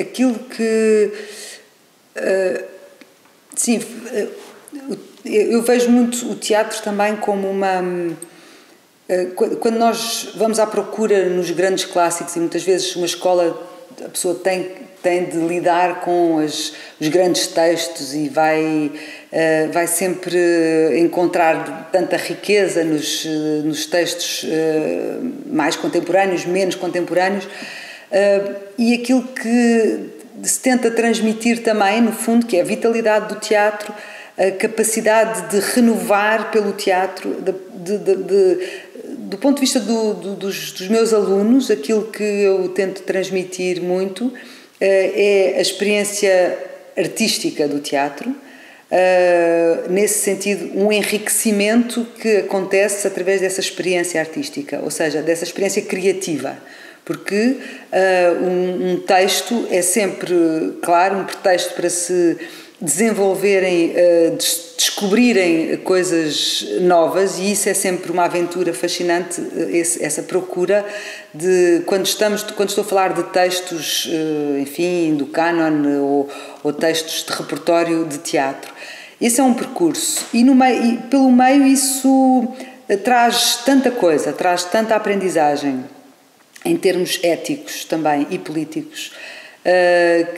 aquilo que... sim, eu vejo muito o teatro também como uma... Quando nós vamos à procura nos grandes clássicos, e muitas vezes uma escola, a pessoa tem de lidar com os grandes textos e vai sempre encontrar tanta riqueza nos textos mais contemporâneos, menos contemporâneos, e aquilo que se tenta transmitir também, no fundo, que é a vitalidade do teatro, a capacidade de renovar pelo teatro, do ponto de vista dos meus alunos, aquilo que eu tento transmitir muito é a experiência artística do teatro, nesse sentido, um enriquecimento que acontece através dessa experiência artística, ou seja, dessa experiência criativa. Porque um texto é sempre, claro, um pretexto para se desenvolverem, descobrirem coisas novas, e isso é sempre uma aventura fascinante, essa procura de quando estou a falar de textos, enfim, do cânon ou textos de repertório de teatro. Esse é um percurso e pelo meio isso traz tanta coisa, traz tanta aprendizagem em termos éticos também e políticos,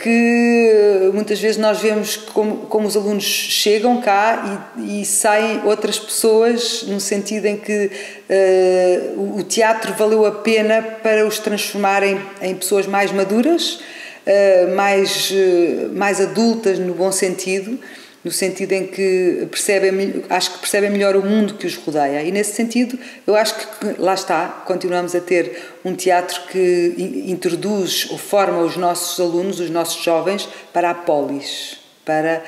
que muitas vezes nós vemos como os alunos chegam cá e saem outras pessoas, no sentido em que o teatro valeu a pena para os transformarem em pessoas mais maduras, mais adultas no bom sentido, no sentido em que acho que percebem melhor o mundo que os rodeia. E nesse sentido, eu acho que, lá está, continuamos a ter um teatro que introduz ou forma os nossos alunos, os nossos jovens, para a polis, para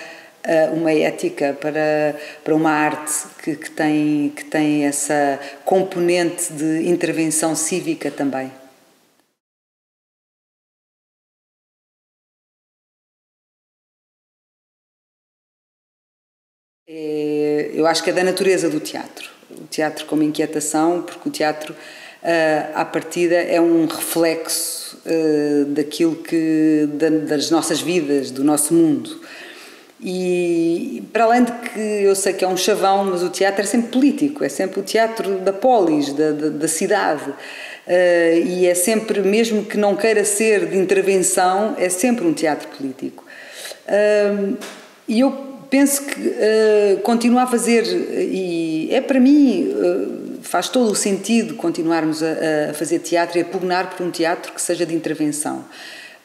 uma ética, para uma arte que tem essa componente de intervenção cívica também. Eu acho que é da natureza do teatro. O teatro como inquietação, porque o teatro, à partida, é um reflexo daquilo das nossas vidas, do nosso mundo. E, para além de que eu sei que é um chavão, mas o teatro é sempre político, é sempre o teatro da polis, da cidade. E é sempre, mesmo que não queira ser de intervenção, é sempre um teatro político. E eu penso que continuar a fazer, e para mim, faz todo o sentido continuarmos a fazer teatro e a pugnar por um teatro que seja de intervenção,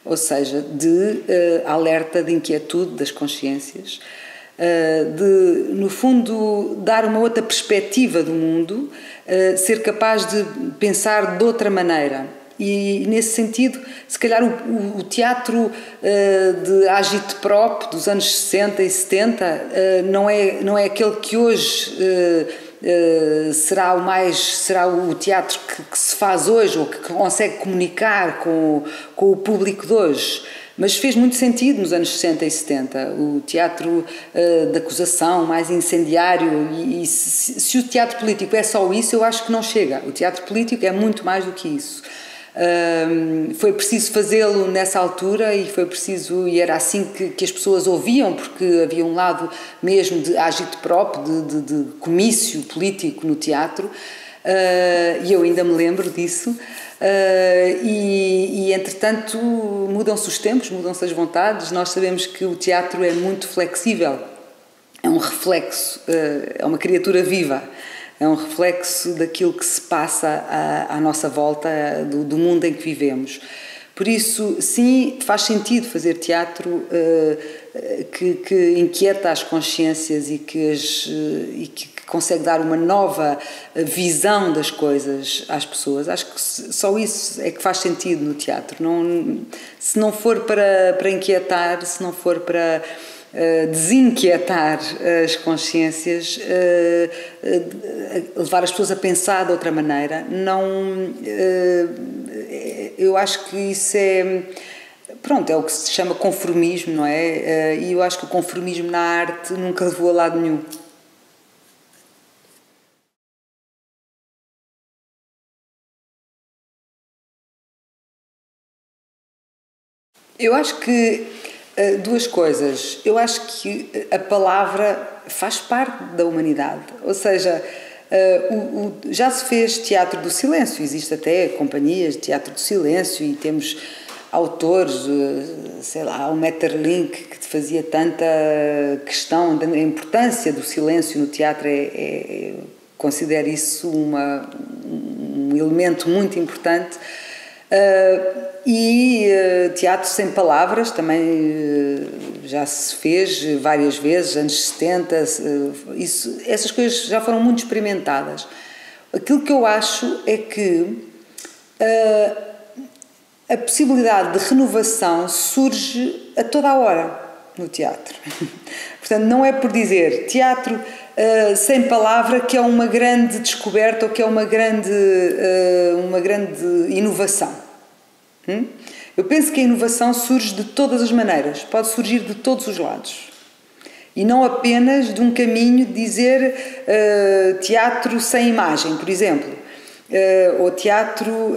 ou seja, de alerta, de inquietude das consciências, de, no fundo, dar uma outra perspectiva do mundo, ser capaz de pensar de outra maneira. E, nesse sentido, se calhar o teatro de agite-prop dos anos 60 e 70 não é aquele que hoje será o teatro que se faz hoje, ou que consegue comunicar com o público de hoje. Mas fez muito sentido nos anos 60 e 70, o teatro de acusação, mais incendiário, e se o teatro político é só isso, eu acho que não chega. O teatro político é muito mais do que isso. Foi preciso fazê-lo nessa altura e era assim que as pessoas ouviam, porque havia um lado mesmo de agite-prop, de comício político no teatro, e eu ainda me lembro disso. E entretanto mudam-se os tempos, mudam-se as vontades. Nós sabemos que o teatro é muito flexível, é um reflexo, é uma criatura viva. É um reflexo daquilo que se passa à nossa volta, do mundo em que vivemos. Por isso, sim, faz sentido fazer teatro que inquieta as consciências e que consegue dar uma nova visão das coisas às pessoas. Acho que só isso é que faz sentido no teatro. Se não for para inquietar, se não for para desinquietar as consciências, levar as pessoas a pensar de outra maneira, eu acho que isso é o que se chama conformismo, não é? E eu acho que o conformismo na arte nunca levou a lado nenhum. Eu acho que duas coisas. Eu acho que a palavra faz parte da humanidade, ou seja, já se fez teatro do silêncio, existe até companhias de teatro do silêncio e temos autores, sei lá, o Maeterlinck, que fazia tanta questão da importância do silêncio no teatro, considero isso um elemento muito importante. Teatro sem palavras também já se fez várias vezes, anos 70, essas coisas já foram muito experimentadas. Aquilo que eu acho é que a possibilidade de renovação surge a toda a hora no teatro. Portanto, não é por dizer teatro sem palavra que é uma grande descoberta ou que é uma grande inovação. Eu penso que a inovação surge de todas as maneiras, pode surgir de todos os lados. E não apenas de um caminho de dizer teatro sem imagem, por exemplo, ou teatro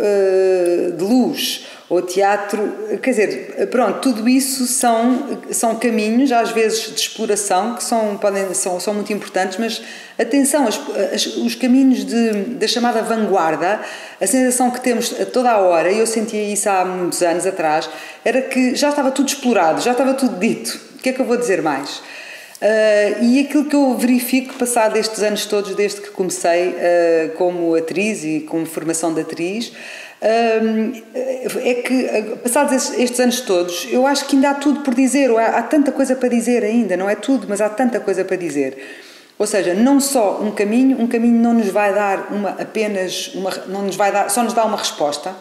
de luz, ou teatro, quer dizer, pronto, tudo isso são caminhos, às vezes de exploração, que são muito importantes, mas atenção, os caminhos da chamada vanguarda, a sensação que temos a toda a hora, e eu sentia isso há muitos anos atrás, era que já estava tudo explorado, já estava tudo dito, o que é que eu vou dizer mais? E aquilo que eu verifico passado estes anos todos, desde que comecei como atriz e como formação de atriz, é que passados estes anos todos, eu acho que ainda há tudo por dizer, há tanta coisa para dizer ainda, não é tudo, mas há tanta coisa para dizer. Ou seja, não só um caminho não nos vai dar só nos dá uma resposta.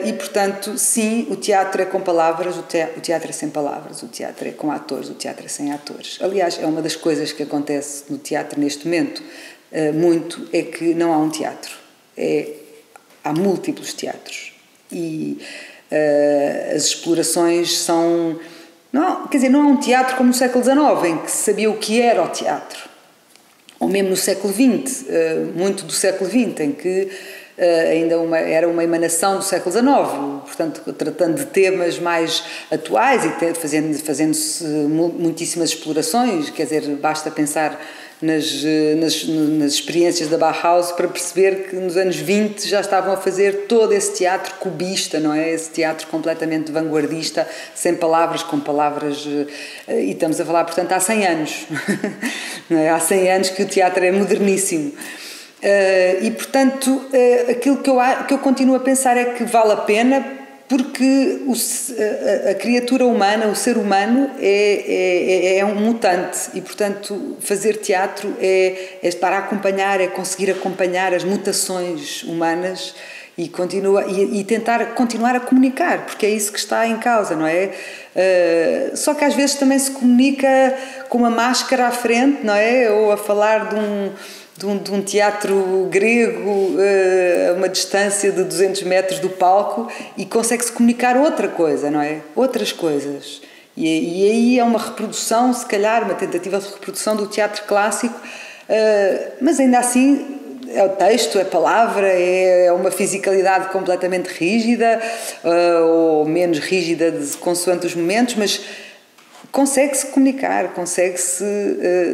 E, portanto, sim, o teatro é com palavras, o teatro é sem palavras, o teatro é com atores, o teatro é sem atores. Aliás, é uma das coisas que acontece no teatro neste momento, muito, é que não há um teatro. Há múltiplos teatros. E as explorações são... Não há um teatro como no século XIX, em que se sabia o que era o teatro. Ou mesmo no século XX, muito do século XX, em que era uma emanação do século XIX, portanto, tratando de temas mais atuais e fazendo-se muitíssimas explorações, quer dizer, basta pensar nas experiências da Bauhaus para perceber que nos anos 20 já estavam a fazer todo esse teatro cubista, não é? Esse teatro completamente vanguardista, sem palavras, com palavras, e estamos a falar, portanto, há 100 anos, não é? Há 100 anos que o teatro é moderníssimo. E, portanto, aquilo que eu continuo a pensar é que vale a pena, porque a criatura humana, o ser humano, é um mutante e, portanto, fazer teatro é estar a acompanhar, é conseguir acompanhar as mutações humanas e tentar continuar a comunicar, porque é isso que está em causa, não é? Só que às vezes também se comunica com uma máscara à frente, não é? Ou a falar de um teatro grego a uma distância de 200 metros do palco e consegue-se comunicar outra coisa, não é? Outras coisas. E aí é uma reprodução, se calhar, uma tentativa de reprodução do teatro clássico, mas ainda assim é o texto, é a palavra, é uma fisicalidade completamente rígida ou menos rígida consoante os momentos, mas consegue-se comunicar, consegue-se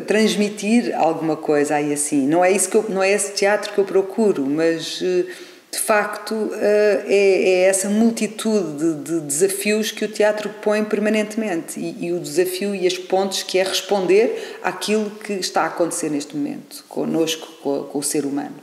transmitir alguma coisa aí assim. Não é esse teatro que eu procuro, mas de facto é essa multitude de desafios que o teatro põe permanentemente e o desafio e as pontes que é responder àquilo que está a acontecer neste momento, connosco, com o ser humano.